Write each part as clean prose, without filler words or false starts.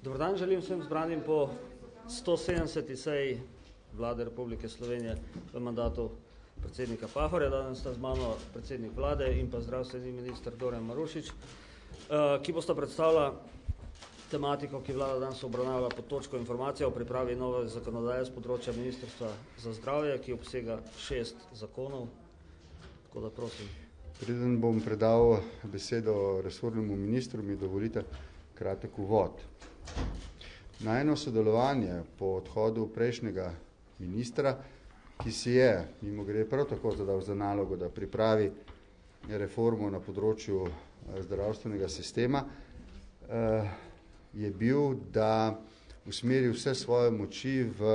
Dobar dan, želim vsem zbranim po 170. seji Vlade Republike Slovenije v mandatu predsednika Pahorja. Danes sta z mano predsednik vlade in pa zdravstveni minister Dorjan Marušič, ki bosta predstavila tematiko, ki vlada danes obravnava pod točko informacija o pripravi nove zakonodaje z področja Ministrstva za zdravje, ki obsega 6 zakonov. Tako da prosim. Preden bom predal besedo resornemu ministru, mi dovolite kratek uvod. Najno sodelovanje po odhodu prejšnjega ministra, ki si je, mimogrede, prav tako zadal za nalogo, da pripravi reformo na področju zdravstvenega sistema, je bil, da usmeri vse svoje moči v,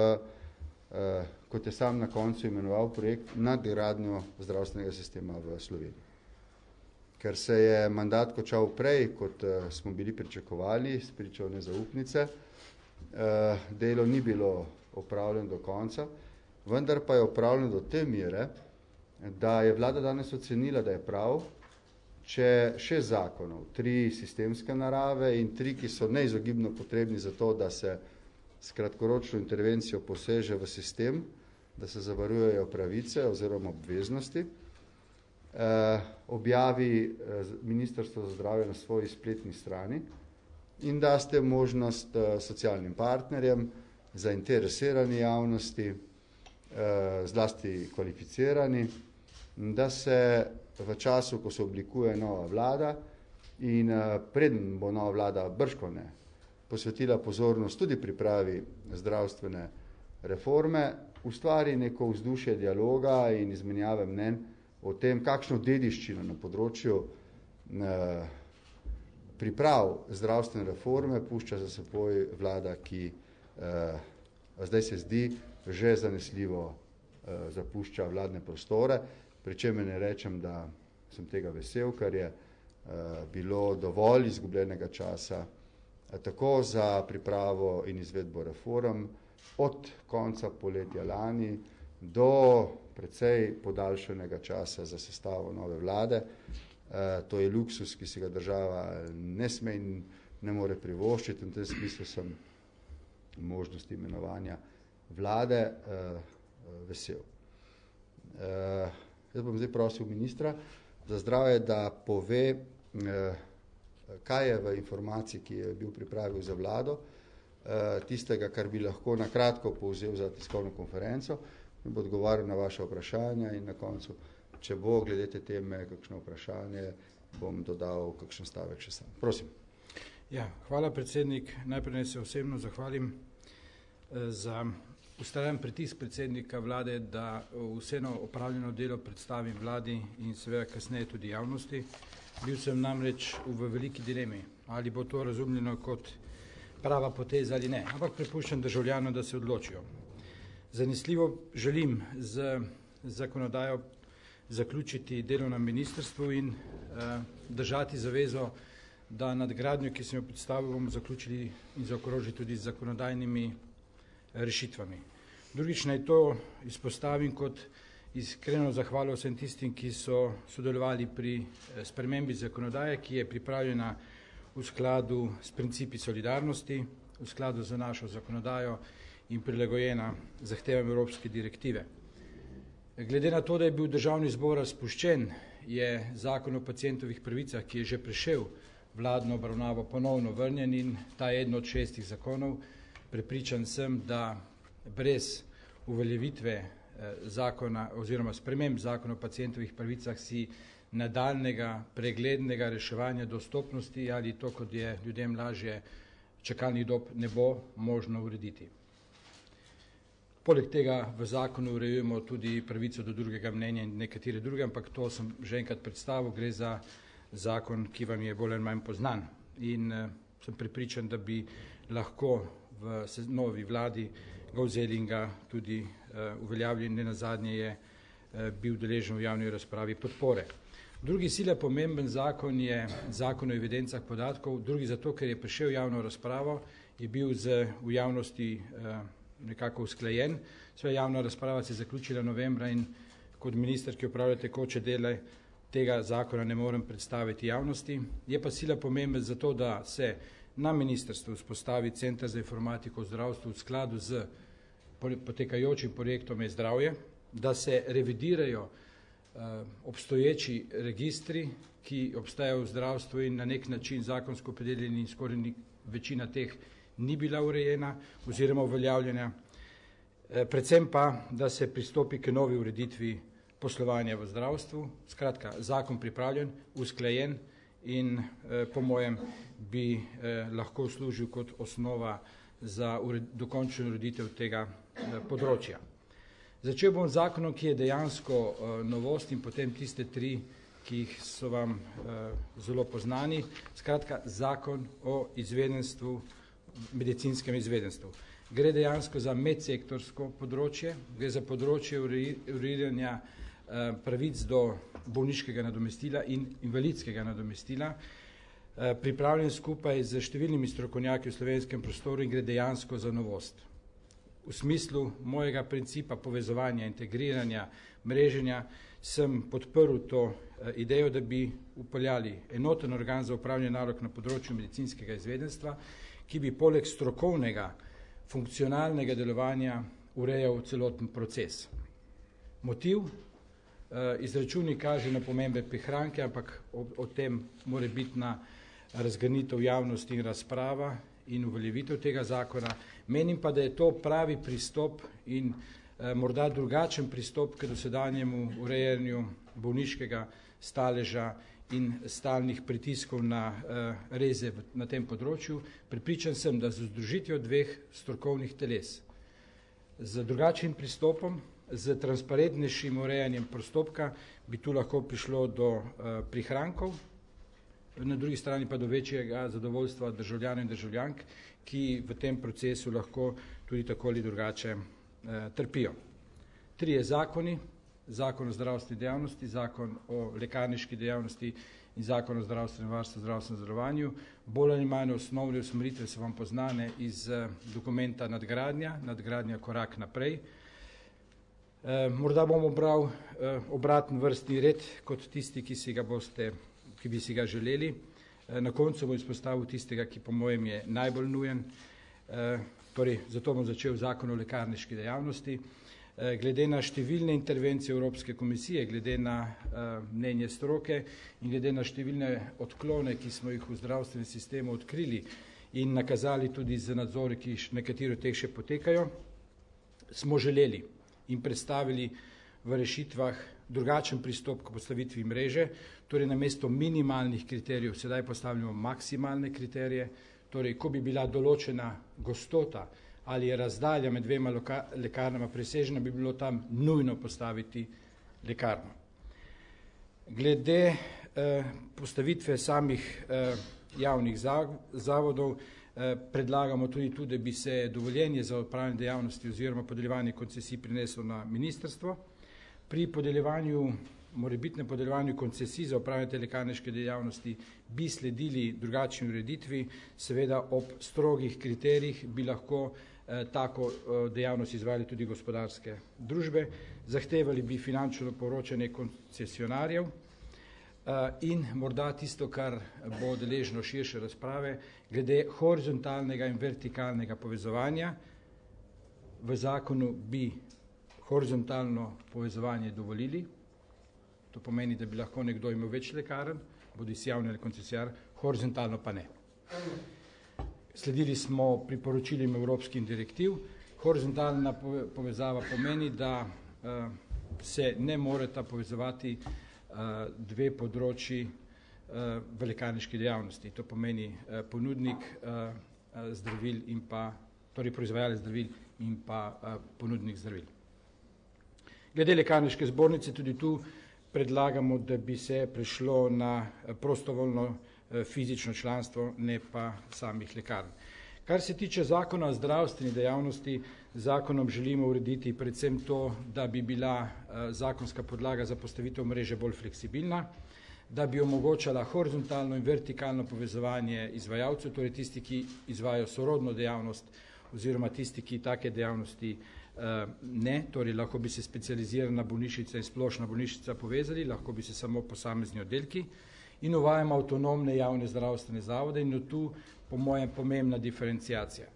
kot je sam na koncu imenoval projekt, nadgradnjo zdravstvenega sistema v Sloveniji. Ker se je mandat končal prej, kot smo bili pričakovali, spričal nezaupnice, delo ni bilo opravljeno do konca, vendar pa je opravljeno do te mere, da je vlada danes ocenila, da je prav, če 6 zakonov, 3 sistemske narave in 3, ki so neizogibno potrebni za to, da se s kratkoročno intervencijo poseže v sistem, da se zavarujejo pravice oziroma obveznosti, objavi Ministrstvo za zdravje na svoji spletni strani in daste možnost socialnim partnerjem, zainteresirani javnosti, zlasti kvalificirani, da se v času, ko se oblikuje nova vlada in preden bo nova vlada bržkone posvetila pozornost tudi pripravi zdravstvene reforme, ustvari neko vzdušje dialoga in izmenjave mnenj o tem, kakšno dediščino na področju priprav zdravstvene reforme pušča za seboj vlada, ki zdaj se zdi že zanesljivo zapušča vladne prostore, pri čemer ne rečem, da sem tega vesel, ker je bilo dovolj izgubljenega časa tako za pripravo in izvedbo reform od konca poletja lani do precej podaljšanega časa za sestavo nove vlade. To je luksus, ki si ga država ne sme in ne more privoščiti. V tem smislu sem možnosti imenovanja vlade vesel. Jaz bom zdaj prosil ministra za zdravje, da pove, kaj je v informaciji, ki je bil pripravil za vlado, tistega, kar bi lahko na kratko povzel za tiskovno konferenco, in bo odgovarjal na vaše vprašanja in na koncu, če bo glede te teme kakšno vprašanje, bom dodal kakšen stavek še sam. Prosim. Ja, hvala predsednik. Najprej se osebno zahvalim za ustrajen pritisk predsednika vlade, da vseeno opravljeno delo predstavim vladi in seveda kasneje tudi javnosti. Bil sem namreč v veliki dilemi, ali bo to razumljeno kot prava poteza ali ne, ampak prepuščam državljanom, da se odločijo. Zanesljivo želim z zakonodajo zaključiti delo na ministrstvu in držati zavezo, da nadgradnjo, ki sem jo predstavil, bomo zaključili in zaokrožili tudi z zakonodajnimi rešitvami. Drugič naj to izpostavim kot iskreno zahvalo vsem tistim, ki so sodelovali pri spremembi zakonodaje, ki je pripravljena v skladu s principi solidarnosti, v skladu z našo zakonodajo in prilagojena zahtevam Evropske direktive. Glede na to, da je bil državni zbor razpuščen, je zakon o pacientovih pravicah, ki je že prešel vladno obravnavo, ponovno vrnjen in ta je eden od 6 zakonov. Prepričan sem, da brez uveljavitve zakona oziroma sprememb zakona o pacientovih pravicah si nadaljnega preglednega reševanja dostopnosti ali to, kot je ljudem lažje, čakalnih dob ne bo možno urediti. Poleg tega v zakonu urejujemo tudi pravico do drugega mnenja in nekatere druge, ampak to sem že enkrat predstavil, gre za zakon, ki vam je bolj ali manj poznan. In sem prepričan, da bi lahko v novi vladi ga vzeli in ga tudi uveljavili, in nenazadnje je bil deležen v javni razpravi podpore. Drugi sila pomemben zakon je zakon o evidencah podatkov, drugi zato, ker je prišel javno razpravo, je bil v javnosti nekako usklajen. Svoja javna razprava se je zaključila novembra in kot minister, ki opravlja tekoče dele, tega zakona ne morem predstaviti javnosti. Je pa sila pomemben zato, da se na ministrstvu vzpostavi Center za informatiko v zdravstvu v skladu z potekajočim projektom e-zdravje, da se revidirajo obstoječi registri, ki obstajajo v zdravstvu in na nek način zakonsko opredeljeni in skoraj večina teh ni bila urejena oziroma uveljavljena. Predvsem pa, da se pristopi k novi ureditvi poslovanja v zdravstvu. Skratka, zakon pripravljen, usklajen in po mojem bi lahko služil kot osnova za dokončno ureditev tega področja. Začel bom z zakonom, ki je dejansko novost in potem tiste tri, ki jih so vam zelo poznani. Skratka, zakon o izvedenstvu, medicinskem izvedenstvu. Gre dejansko za medsektorsko področje, gre za področje urejanja pravic do bolniškega nadomestila in invalidskega nadomestila, pripravljen skupaj z številnimi strokovnjaki v slovenskem prostoru in gre dejansko za novost. V smislu mojega principa povezovanja, integriranja, mreženja sem podprl to idejo, da bi upeljali enoten organ za upravljanje nalog na področju medicinskega izvedenstva, ki bi poleg strokovnega, funkcionalnega delovanja urejal celoten proces. Motiv, izračuni kaže na pomembe prihranke, ampak o tem mora biti na razgrnitev javnosti in razprava in uveljavitev tega zakona. Menim pa, da je to pravi pristop in morda drugačen pristop k dosedanjemu urejanju bolniškega staleža in stalnih pritiskov na reze na tem področju. Prepričan sem, da z združitvijo dveh strokovnih teles, z drugačnim pristopom, z transparentnejšim urejanjem postopka bi tu lahko prišlo do prihrankov, na drugi strani pa do večjega zadovoljstva državljanov in državljank, ki v tem procesu lahko tudi tako ali drugače trpijo. Trije zakoni, zakon o zdravstveni dejavnosti, zakon o lekarniški dejavnosti in zakon o zdravstvenem varstvu, zdravstvenem zavarovanju. Bolj ali manj osnovne usmeritve so vam poznane iz dokumenta nadgradnja korak naprej. Morda bom obral obraten vrstni red kot tisti, ki bi si ga želeli. Na koncu bom izpostavil tistega, ki po mojem je najbolj nujen. Torej, zato bom začel zakon o lekarniški dejavnosti. Glede na številne intervencije Evropske komisije, glede na mnenje stroke in glede na številne odklone, ki smo jih v zdravstvenem sistemu odkrili in nakazali tudi z nadzori, ki nekateri od teh še potekajo, smo želeli in predstavili v rešitvah drugačen pristop k postavitvi mreže, torej namesto minimalnih kriterijev sedaj postavljamo maksimalne kriterije, torej ko bi bila določena gostota ali je razdalja med dvema lekarnama presežena, bi bilo tam nujno postaviti lekarno. Glede postavitve samih javnih zavodov predlagamo tudi tu, da bi se dovoljenje za opravljanje dejavnosti oziroma podeljevanje koncesij prineslo na ministrstvo. Pri morebitnem podeljevanju koncesij za opravljanje lekarniške dejavnosti bi sledili drugačni ureditvi, seveda ob strogih kriterijih bi lahko tako dejavnost izvajali tudi gospodarske družbe, zahtevali bi finančno poročanje koncesionarjev in morda tisto, kar bo deležno širše razprave, glede horizontalnega in vertikalnega povezovanja. V zakonu bi horizontalno povezovanje dovolili, to pomeni, da bi lahko nekdo imel več lekarn, bodisi javni ali koncesionar, horizontalno pa ne. Sledili smo priporočilim evropskih direktiv. Horizontalna povezava pomeni, da se ne moreta povezovati dve področji v lekarniški dejavnosti. To pomeni ponudnik zdravil in pa, torej proizvajalec zdravil in pa ponudnik zdravil. Glede lekarniške zbornice tudi tu predlagamo, da bi se prešlo na prostovoljno fizično članstvo, ne pa samih lekarn. Kar se tiče zakona o zdravstveni dejavnosti, zakonom želimo urediti predvsem to, da bi bila zakonska podlaga za postavitev mreže bolj fleksibilna, da bi omogočala horizontalno in vertikalno povezovanje izvajalcev, torej tisti, ki izvajajo sorodno dejavnost oziroma tisti, ki take dejavnosti ne, torej lahko bi se specializirana bolnišnica in splošna bolnišnica povezali, lahko bi se samo posamezni oddelki in uvajamo avtonomne javne zdravstvene zavode in tu po mojem pomembna diferenciacija.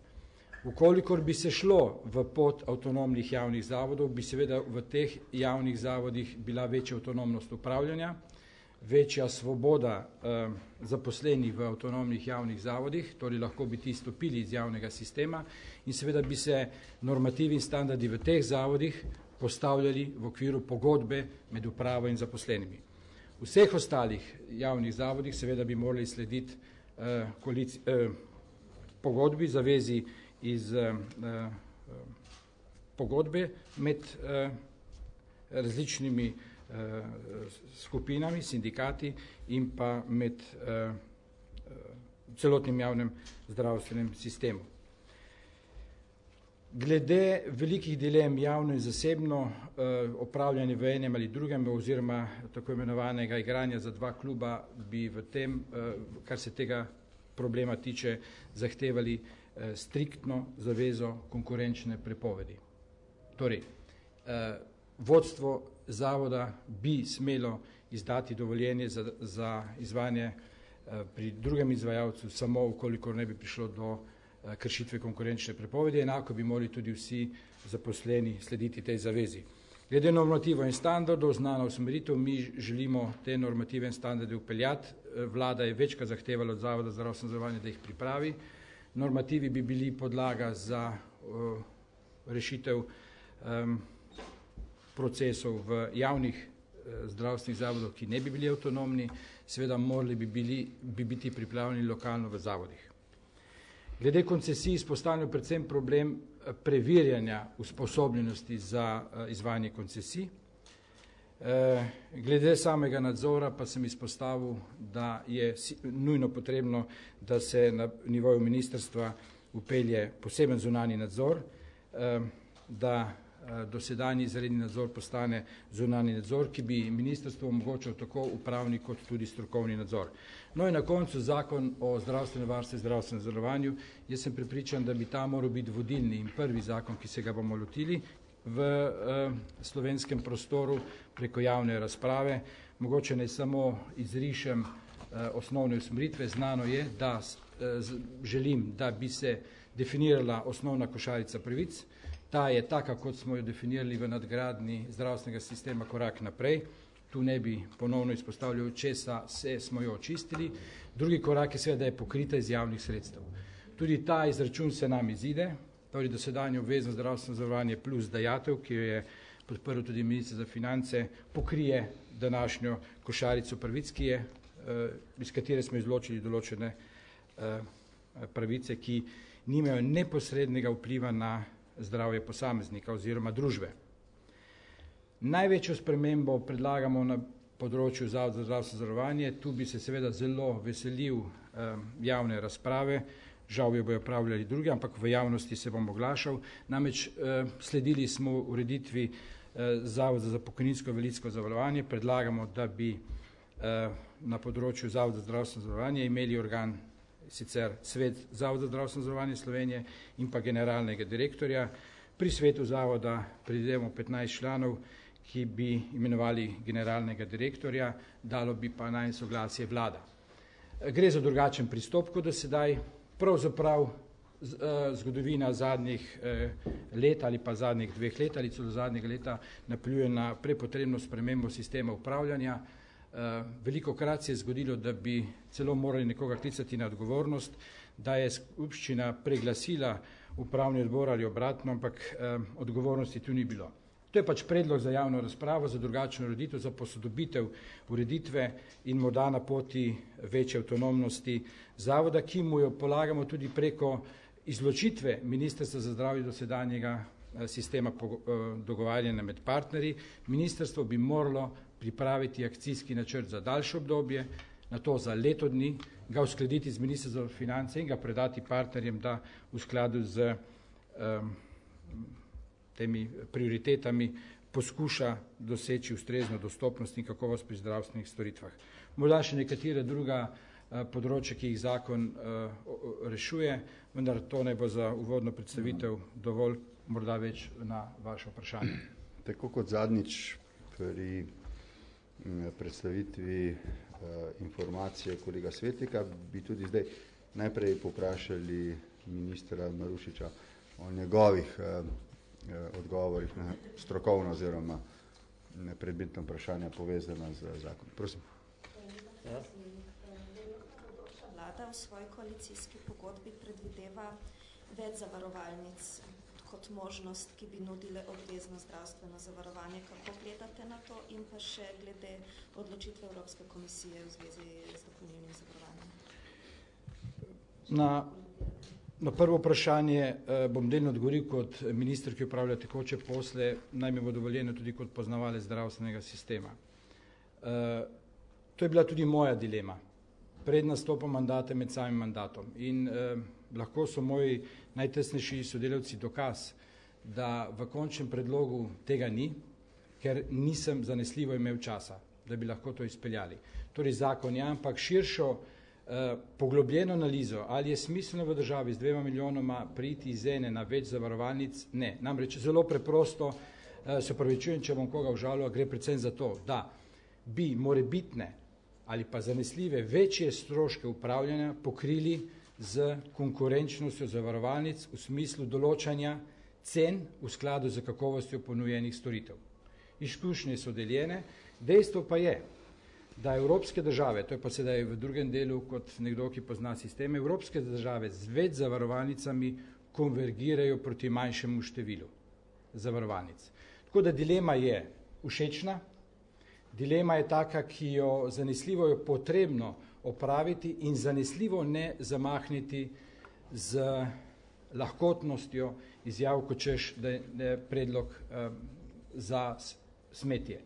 Ukolikor bi se šlo v pot avtonomnih javnih zavodov, bi seveda v teh javnih zavodih bila večja avtonomnost upravljanja, večja svoboda zaposlenih v avtonomnih javnih zavodih, torej lahko bi ti stopili iz javnega sistema in seveda bi se normativi in standardi v teh zavodih postavljali v okviru pogodbe med upravo in zaposlenimi. V vseh ostalih javnih zavodih seveda bi morali slediti pogodbi, zavezi iz pogodbe med različnimi skupinami, sindikati in pa med celotnim javnim zdravstvenim sistemom. Glede velikih dilem javno in zasebno opravljanje v enem ali drugem oziroma tako imenovanega igranja za dva kluba bi v tem, kar se tega problema tiče, zahtevali striktno zavezo konkurenčne prepovedi. Torej, vodstvo zavoda bi smelo izdati dovoljenje za izvajanje pri drugem izvajalcu samo ukolikor ne bi prišlo do kršitve konkurenčne prepovedi, enako bi morali tudi vsi zaposleni slediti tej zavezi. Glede normativov in standardov, znana usmeritev, mi želimo te normative in standarde upeljati. Vlada je večkrat zahtevala od Zavoda za zdravstveno zavarovanje, da jih pripravi. Normativi bi bili podlaga za rešitev procesov v javnih zdravstvenih zavodov, ki ne bi bili avtonomni, seveda morali bi biti pripravljeni lokalno v zavodih. Glede koncesij izpostavljamo predvsem problem preverjanja usposobljenosti za izvajanje koncesij. Glede samega nadzora pa sem izpostavil, da je nujno potrebno, da se na nivoju ministrstva upelje poseben zunanji nadzor, da dosedanji izredni nadzor postane zunanji nadzor, ki bi ministrstvo omogočal tako upravni kot tudi strokovni nadzor. No in na koncu zakon o zdravstvenem varstvu in zdravstvenem zavarovanju. Jaz sem prepričan, da bi ta moral biti vodilni in prvi zakon, ki se ga bomo lotili v slovenskem prostoru preko javne razprave. Mogoče ne samo izrišem osnovne usmeritve. Znano je, da želim, da bi se definirala osnovna košarica pravic. Ta je taka, kot smo jo definirali v nadgradnji zdravstvenega sistema korak naprej. Tu ne bi ponovno izpostavljal, česa smo jo očistili. Drugi korak je seveda, da je pokrita iz javnih sredstev. Tudi ta izračun se nam izide, torej dosedanje obvezno zdravstveno zavarovanje plus dajatev, ki jo je podprl tudi minister za finance, pokrije današnjo košarico pravic, iz katere smo izločili določene pravice, ki nimajo neposrednega vpliva na zdravje posameznika oziroma družbe. Največjo spremembo predlagamo na področju Zavoda za zdravstveno zavarovanje. Tu bi se seveda zelo veselil javne razprave, žal jo bojo opravljali drugi, ampak v javnosti se bom oglašal. Namreč sledili smo ureditvi Zavoda za pokojninsko in invalidsko zavarovanje, predlagamo, da bi na področju Zavoda za zdravstveno zavarovanje imeli organ, sicer svet Zavoda za zdravstveno zavarovanje Slovenije in pa generalnega direktorja. Pri svetu zavoda predvidevamo 15 članov, ki bi imenovali generalnega direktorja, dalo bi pa na soglasje vlada. Gre za drugačen pristop kot do sedaj. Pravzaprav zgodovina zadnjih let ali pa zadnjih 2 let ali celo zadnjega leta napeljuje na prepotrebno spremembo sistema upravljanja. Velikokrat se je zgodilo, da bi celo morali nekoga klicati na odgovornost, da je skupščina preglasila upravni odbor ali obratno, ampak odgovornosti tu ni bilo. To je pač predlog za javno razpravo, za drugačno ureditev, za posodobitev ureditve in morda na poti večje avtonomnosti zavoda, ki mu jo polagamo tudi preko izločitve Ministrstva za zdravje dosedanjega sistema dogovarjanja med partnerji. Ministrstvo bi moralo pripraviti akcijski načrt za daljše obdobje, na to za leto dni, ga uskladiti z Ministrstvom za finance in ga predati partnerjem, da v skladu z temi prioritetami poskuša doseči ustrezno dostopnost in kakovost pri zdravstvenih storitvah. Morda še nekatera druga področja, ki jih zakon rešuje, vendar to ne bo za uvodno predstavitev dovolj, morda več na vaše vprašanje. Tako kot zadnjič pri predstavitvi informacije kolega Svetlika, bi tudi zdaj najprej poprašali ministra Marušiča o njegovih odgovorih na strokovno oziroma predmetno vprašanja povezana z zakonom. Prosim. Ja. Vlada v svoji koalicijski pogodbi predvideva več zavarovalnic kot možnost, ki bi nudile obvezno zdravstveno zavarovanje. Kako gledate na to in pa še glede odločitve Evropske komisije v zvezi z dopolnilnim zavarovanjem? Na prvo vprašanje bom delno odgovoril kot minister, ki upravlja tekoče posle, naj mi bo dovoljeno tudi kot poznavalec zdravstvenega sistema. To je bila tudi moja dilema pred nastopom mandata med samim mandatom in lahko so moji najtesnejši sodelavci dokaz, da v končnem predlogu tega ni, ker nisem zanesljivo imel časa, da bi lahko to izpeljali. Torej zakon je, ampak širšo poglobljeno analizo, ali je smiselno v državi z 2 milijonoma priti iz ene na več zavarovalnic, ne. Namreč zelo preprosto, se opravičujem, če bom koga užalil, gre predvsem za to, da bi morebitne ali pa zanesljive večje stroške upravljanja pokrili z konkurenčnostjo zavarovalnic v smislu določanja cen v skladu z kakovostjo ponujenih storitev. Izkušnje so deljene, dejstvo pa je, da evropske države, to je pa sedaj v drugem delu kot nekdo, ki pozna sistem, evropske države z več zavarovalnicami konvergirajo proti manjšemu številu zavarovalnic. Tako da dilema je všečna, dilema je taka, ki jo zanesljivo je potrebno opraviti in zanesljivo ne zamahniti z lahkotnostjo izjav, kot češ, da je predlog za smetje.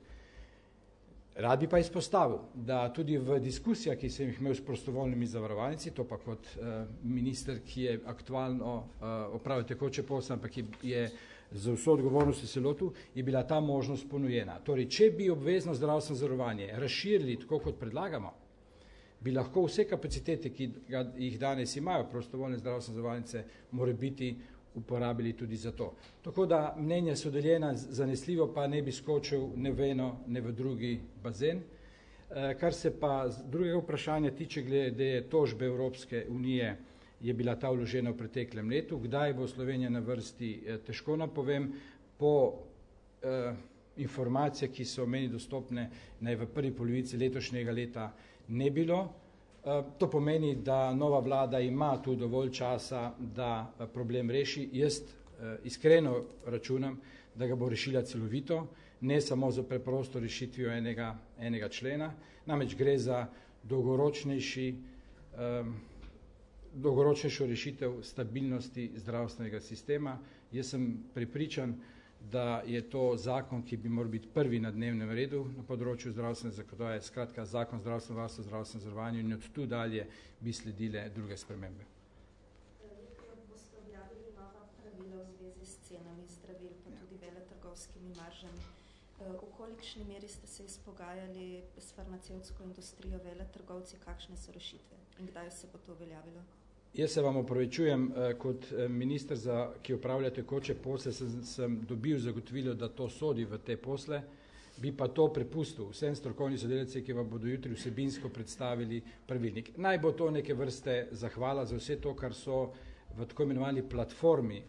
Rad bi pa izpostavil, da tudi v diskusijah, ki sem jih imel s prostovoljnimi zavarovalnici, to pa kot minister, ki je aktualno opravil tekoče posle, ampak je z vso odgovornostjo se lotil, je bila ta možnost ponujena. Torej, če bi obvezno zdravstveno zavarovanje razširili tako, kot predlagamo, bi lahko vse kapacitete, ki jih danes imajo prostovoljne zdravstvene zavarovalnice, more biti uporabili tudi za to. Tako da mnenja so deljena, zanesljivo pa ne bi skočil ne v eno, ne v drugi bazen. Kar se pa drugega vprašanja tiče glede tožbe Evropske unije, je bila ta vložena v preteklem letu. Kdaj bo Slovenija na vrsti, težko napovem. Po informacijah, ki so meni dostopne, naj v prvi polovici letošnjega leta ne bilo. To pomeni, da nova vlada ima tu dovolj časa, da problem reši. Jaz iskreno računam, da ga bo rešila celovito, ne samo za preprosto rešitvijo enega člena. Namreč gre za dolgoročnejšo rešitev stabilnosti zdravstvenega sistema. Jaz sem prepričan, da je to zakon, ki bi moral biti prvi na dnevnem redu na področju zdravstvene zakonodaje, skratka zakon zdravstvenega varstva, zdravstvenega zavarovanja in od tu dalje bi sledile druge spremembe. Boste objavili nova pravila v zvezi s cenami zdravil, pa tudi veletrgovskimi maržami. V kolikšni meri ste se izpogajali s farmacevtsko industrijo, veletrgovci, kakšne so rešitve in kdaj se bo to uveljavilo? Jaz se vam opravičujem, kot minister, ki upravlja tekoče posle, sem dobil zagotovilo, da to sodi v te posle, bi pa to prepustil vsem strokovni sodelavci, ki vam bodo jutri vsebinsko predstavili pravilnik. Naj bo to neke vrste zahvala za vse to, kar so v tako imenovani platformi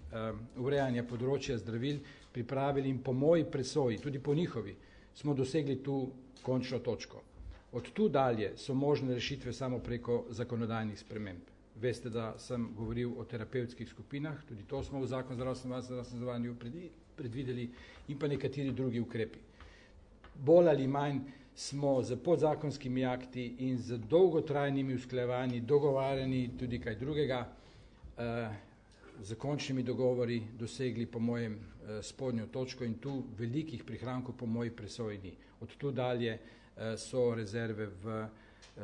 urejanja področja zdravil pripravili in po moji presoji, tudi po njihovi, smo dosegli tu končno točko. Od tu dalje so možne rešitve samo preko zakonodajnih sprememb. Veste, da sem govoril o terapevtskih skupinah, tudi to smo v zakon zdravstvenem zavarovanju predvideli in pa nekateri drugi ukrepi. Bolj ali manj smo z podzakonskimi akti in z dolgotrajnimi usklajevanji dogovarjani tudi kaj drugega, z končnimi dogovori dosegli po mojem spodnjo točko in tu velikih prihrankov po moji presoji ni. Od tu dalje so rezerve v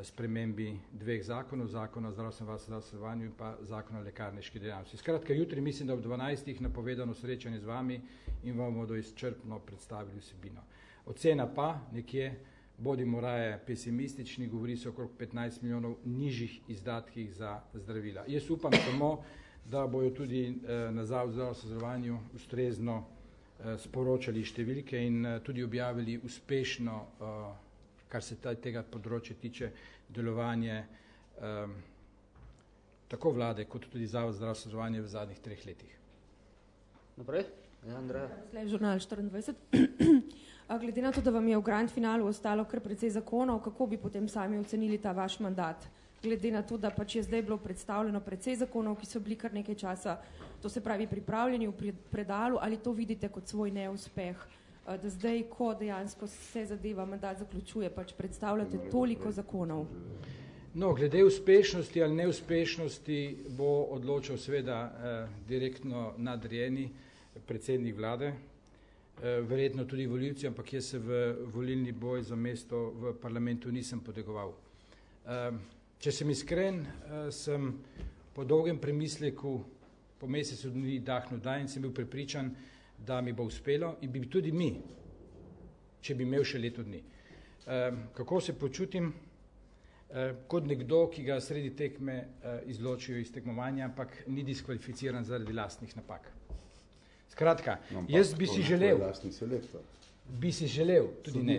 spremembi dveh zakonov, zakona o zdravstvenem varstvu in pa zakona o lekarniški dejavnosti. Skratka, jutri mislim, da ob 12. napovedano srečanje z vami in vam bodo izčrpno predstavili vsebino. Ocena pa nekje, bodimo raje pesimistični, govori se okrog 15 milijonov nižjih izdatkih za zdravila. Jaz upam samo, da bojo tudi na Zavodu za zdravstveno zavarovanje ustrezno sporočali številke in tudi objavili uspešno kar se tega področja tiče, delovanje tako vlade, kot tudi Zavod za zdravstveno zavarovanje v zadnjih 3 letih. Naprej? Ja, Andreja. Žurnal 24. Glede na to, da vam je v grand finalu ostalo kar precej zakonov, kako bi potem sami ocenili ta vaš mandat? Glede na to, da pač je zdaj bilo predstavljeno precej zakonov, ki so bili kar nekaj časa, to se pravi pripravljeni v predalu, ali to vidite kot svoj neuspeh, da zdaj, ko dejansko se zadeva mandat zaključuje, pač predstavljate toliko zakonov? No, glede uspešnosti ali neuspešnosti bo odločal seveda direktno nadrejeni predsednik vlade, verjetno tudi volivci, ampak jaz se v volilni boj za mesto v parlamentu nisem potegoval. Če sem iskren, sem po dolgem premisleku, po mesecu dni dahnil in sem bil prepričan, da mi bo uspelo in bi tudi mi, če bi imel še leto dni. Kako se počutim? Kot nekdo, ki ga sredi tekme izločijo iz tekmovanja, ampak ni diskvalificiran zaradi lastnih napak. Skratka, jaz bi si želel,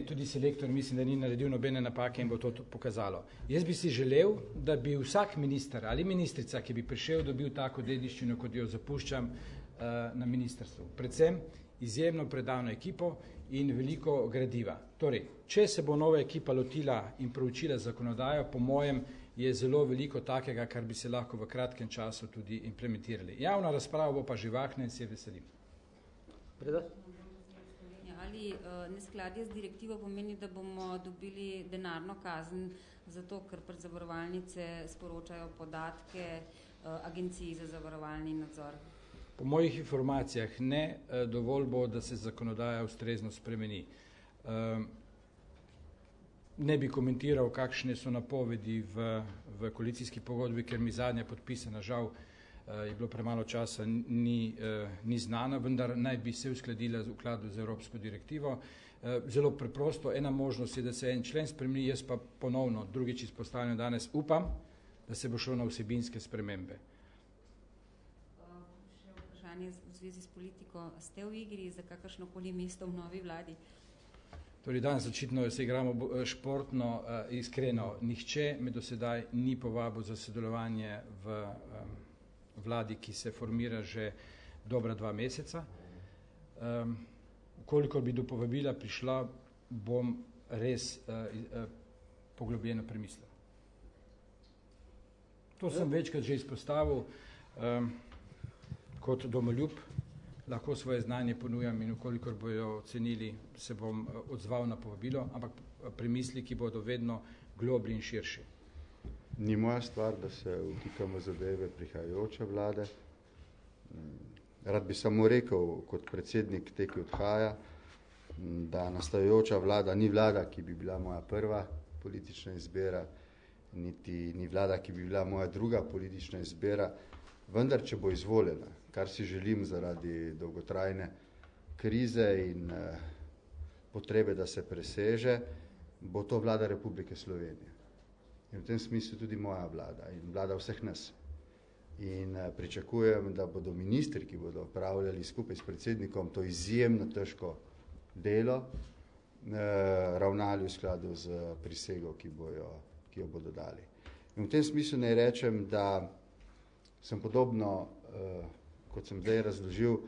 tudi selektor mislim, da ni naredil nobene napake in bo to pokazalo. Jaz bi si želel, da bi vsak minister ali ministrica, ki bi prišel, dobil tako dediščino, kot jo zapuščam na ministrstvu. Predvsem izjemno predavno ekipo in veliko gradiva. Torej, če se bo nova ekipa lotila in proučila zakonodajo, po mojem je zelo veliko takega, kar bi se lahko v kratkem času tudi implementirali. Javna razprava bo pa živahna in se veselim. Preda? Ali neskladje z direktivo pomeni, da bomo dobili denarno kazen za to, ker pred zavarovalnice sporočajo podatke agenciji za zavarovalni nadzor? Po mojih informacijah ne, dovolj bo, da se zakonodaja ustrezno spremeni. Ne bi komentiral, kakšne so napovedi v koalicijski pogodbi, ker mi zadnja podpisana, žal je bilo premalo časa, ni znana, vendar naj bi se uskladila v skladu z Evropsko direktivo. Zelo preprosto, ena možnost je, da se en člen spremeni, jaz pa ponovno, drugič izpostavljam danes, upam, da se bo šlo na vsebinske spremembe. Še vprašanje v zvezi s politiko. Ste v igri za kakršnokoli mesto v novi vladi? Torej, danes očitno se igramo športno, iskreno. Nihče me do sedaj ni povabil za sodelovanje v vladi, ki se formira že dobra 2 meseca. Koliko bi do povabila prišla, bom res poglobljeno premislil. To sem večkrat že izpostavil kot domoljub, lahko svoje znanje ponujam in ukolikor bojo ocenili, se bom odzval na povabilo, ampak premisliki bodo vedno globlji in širši. Ni moja stvar, da se vtikamo zadeve prihajajoče vlade. Rad bi samo rekel, kot predsednik te, ki odhaja, da nastajajoča vlada ni vlada, ki bi bila moja prva politična izbira, niti ni vlada, ki bi bila moja druga politična izbira, vendar, če bo izvoljena, kar si želim zaradi dolgotrajne krize in potrebe, da se preseže, bo to vlada Republike Slovenije. In v tem smislu tudi moja vlada in vlada vseh nas. In pričakujem, da bodo ministri, ki bodo opravljali skupaj s predsednikom to izjemno težko delo, ravnali v skladu z prisego, ki jo bodo dali. In v tem smislu naj rečem, da sem podobno, kot sem zdaj razložil,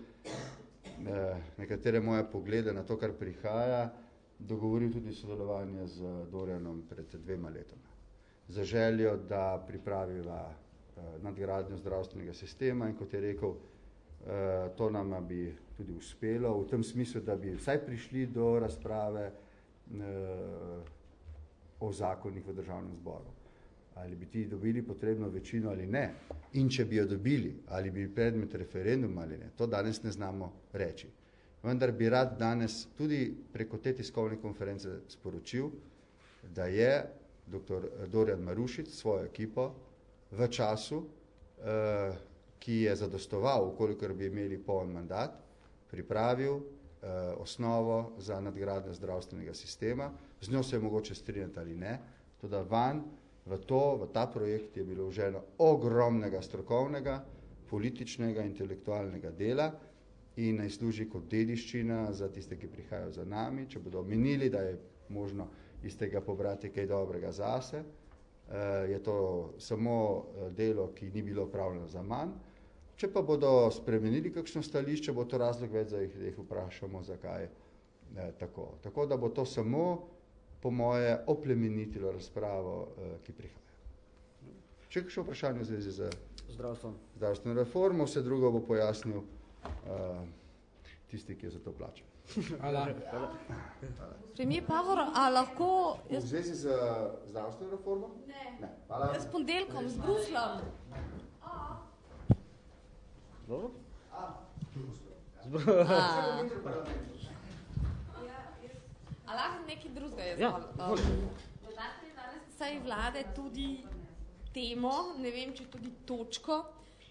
nekatere moje poglede na to, kar prihaja, dogovoril tudi sodelovanje z Dorjanom pred 2 letoma. Za željo, da pripraviva nadgradnjo zdravstvenega sistema in kot je rekel, to nam bi tudi uspelo, v tem smislu, da bi vsaj prišli do razprave o zakonih v državnem zboru. Ali bi ti dobili potrebno večino ali ne. In če bi jo dobili, ali bi predmet referenduma ali ne, to danes ne znamo reči. Vendar bi rad danes tudi preko te tiskovne konference sporočil, da je dr. Dorjan Marušič svojo ekipo v času, ki je zadostoval, ukolikor bi imeli poln mandat, pripravil osnovo za nadgradnjo zdravstvenega sistema. Z njo se je mogoče strinjati ali ne, tudi van v ta projekt je bilo vloženo ogromnega strokovnega, političnega, intelektualnega dela in naj služi kot dediščina za tiste, ki prihajajo za nami, če bodo menili, da je možno iz tega pobrati kaj dobrega zase. Je to samo delo, ki ni bilo upravljeno za manj. Če pa bodo spremenili kakšno stališče, bo to razlog več, da jih vprašamo, zakaj tako. Tako da bo to samo, po moje, oplemenitilo razpravo, ki prihaja. Še kakšno vprašanje v zvezi z zdravstveno reformo, vse drugo bo pojasnil tisti, ki je za to plačal. Hvala. Premijer Pahor, a lahko... V zvezi z zdravstveno reformo? Ne. Hvala. S ponedeljkom, z Bruslom. Dobro? A lahko nekaj drugega jaz Ja, Dodatno je danes vsaj vlade tudi temo, ne vem, če tudi točko,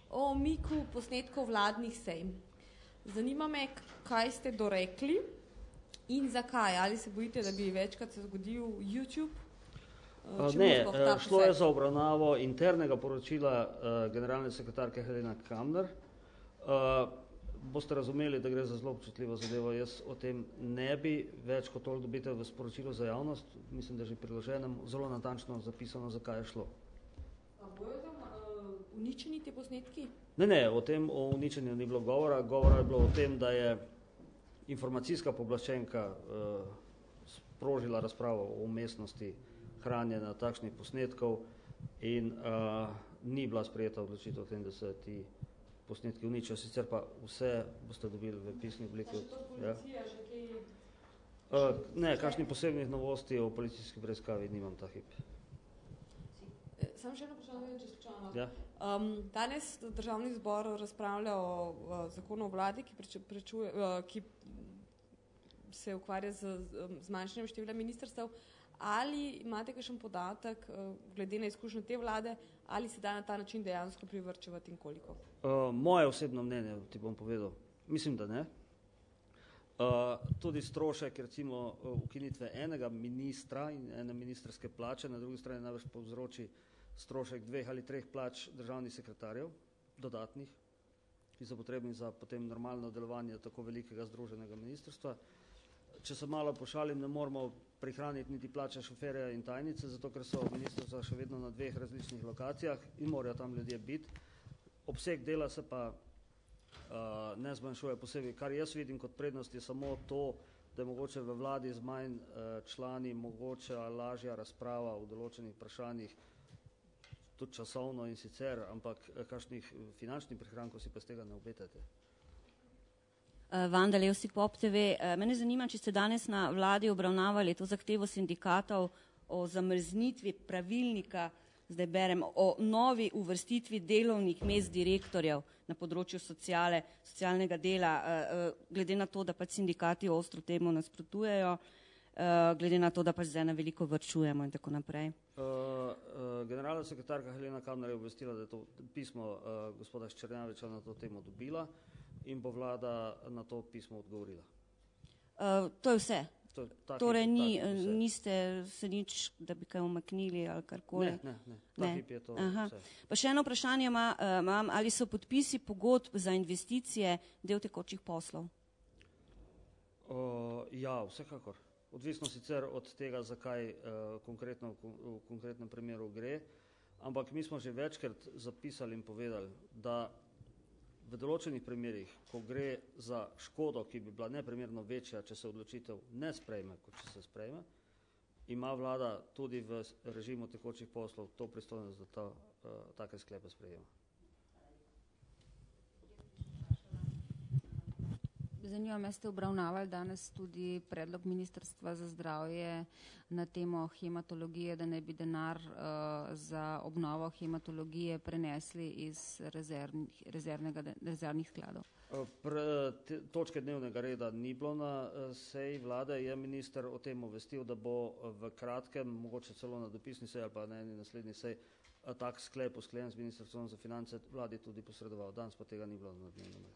o omiku posnetkov vladnih sej. Zanima me, kaj ste dorekli in zakaj? Ali se bojite, da bi večkrat se zgodil YouTube? Ne, šlo je za obravnavo internega poročila generalne sekretarke Helene Kamner. Boste razumeli, da gre za zelo občutljivo zadevo. Jaz o tem ne bi več kot toliko dobite v sporočilu za javnost. Mislim, da je že priloženem zelo natančno zapisano, zakaj je šlo. Bojo tam uničeni te posnetki? Ne, o tem o uničenju ni bilo govora. Govora je bilo o tem, da je informacijska pooblaščenka sprožila razpravo o umestnosti hranjenja takšnih posnetkov in ni bila sprejeta odločitev o tem, da se ti posnetki uničijo, sicer pa vse boste dobili v pisni obliki. Ne, kakšnih posebnih novosti o policijski preiskavi nimam ta hip. Samo še eno vprašanje, če slučajno. Ja. Danes Državni zbor razpravlja o zakonu o vladi, ki se ukvarja z zmanjšanjem števila ministrstev. Ali imate kakšen podatek, glede na izkušnjo te vlade, ali se da na ta način dejansko privrčevati in koliko? Moje osebno mnenje ti bom povedal. Mislim, da ne. Tudi strošek, recimo, ukinitve enega ministra in ene ministrske plače, na drugi strani največ povzroči strošek 2 ali 3 plač državnih sekretarjev, dodatnih, ki so potrebni za potem normalno delovanje tako velikega združenega ministrstva. Če se malo pošalim, ne moramo prihraniti niti plače šoferja in tajnice, zato ker so ministrstva še vedno na 2 različnih lokacijah in morajo tam ljudje biti. Obseg dela se pa ne zmanjšuje posebej. Kar jaz vidim kot prednost je samo to, da je mogoče v vladi z manj člani mogoče lažja razprava v določenih vprašanjih, tudi časovno in sicer, ampak kakšnih finančnih prihrankov si pa z tega ne obetate. Vanda Levstik, Pop TV. Mene zanima, če ste danes na vladi obravnavali to zahtevo sindikatov o zamrznitvi pravilnika, zdaj berem, o novi uvrstitvi delovnih mest direktorjev na področju socialnega dela, glede na to, da pač sindikati ostro temu nasprotujejo, glede na to, da pač zdaj na veliko varčujemo in tako naprej. Generalna sekretarka Helena Kamner je obvestila, da je to pismo gospoda Ščernjaviča na to temo dobila in bo vlada na to pismo odgovorila. To je vse? Torej niste se nič, da bi kaj umaknili ali karkoli? Ne. Ta hip je to vse. Pa še eno vprašanje imam, ali so podpisi pogodb za investicije del tekočih poslov? Ja, vsekakor. Odvisno sicer od tega, zakaj konkretno v konkretnem primeru gre, ampak mi smo že večkrat zapisali in povedali, da v določenih primerih, ko gre za škodo, ki bi bila neprimerno večja, če se odločitev ne sprejme, kot če se sprejme, ima vlada tudi v režimu tekočih poslov to pristojnost, da take sklepe sprejema. Zanima me, ste obravnavali danes tudi predlog Ministrstva za zdravje na temo hematologije, da ne bi denar za obnovo hematologije prenesli iz rezervnih skladov? Točke dnevnega reda ni bilo na seji vlade, je minister o tem obvestil, da bo v kratkem, mogoče celo na dopisni seji ali pa na eni naslednji seji, tak sklep usklajen z Ministrstvom za finance vladi tudi posredoval. Danes pa tega ni bilo na dnevnem redu.